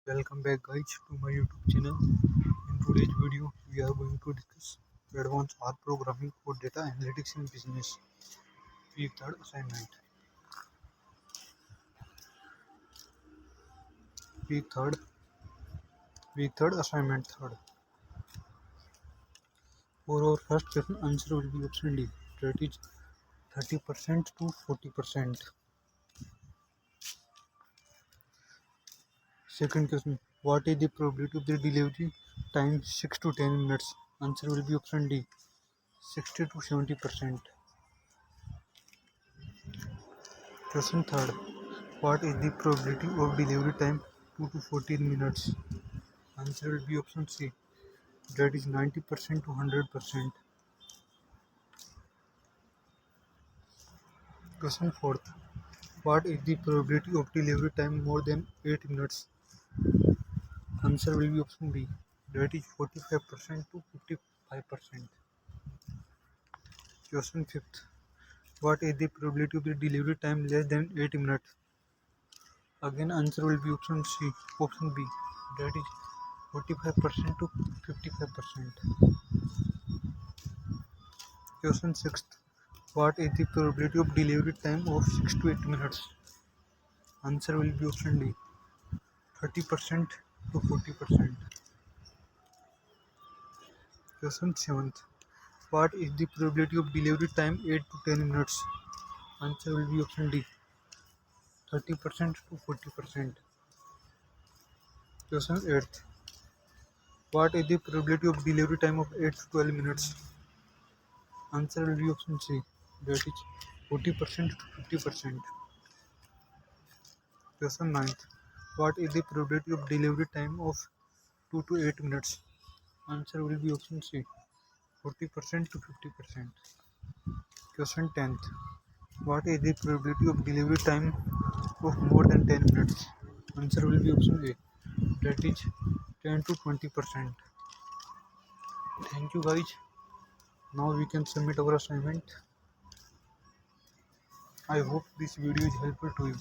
Welcome back guys to my YouTube channel. In today's video we are going to discuss advanced R programming for data analytics in business. Week 3rd assignment. Week 3rd. Week 3rd assignment 3rd. For our first question answer will be option D, that is 30% to 40%. Second question, what is the probability of the delivery time 6 to 10 minutes? Answer will be option D, 60 to 70%. Question 3rd, what is the probability of delivery time 2 to 14 minutes? Answer will be option C, that is 90% to 100%. Question 4th, what is the probability of delivery time more than 8 minutes? Answer will be option B, that is 45% to 55%. Question 5th, what is the probability of the delivery time less than 8 minutes? Again answer will be option C, option B, that is 45% to 55%. Question 6th, what is the probability of delivery time of 6 to 8 minutes? Answer will be option D, 30% to 40%. Question 7th, what is the probability of delivery time 8 to 10 minutes? Answer will be option D, 30% to 40%. Question 8th, what is the probability of delivery time of 8 to 12 minutes? Answer will be option C, that is 40% to 50%. Question 9th, what is the probability of delivery time of 2 to 8 minutes? Answer will be option C, 40% to 50%. Question 10th, what is the probability of delivery time of more than 10 minutes? Answer will be option A, that is 10 to 20%. Thank you guys. Now we can submit our assignment. I hope this video is helpful to you.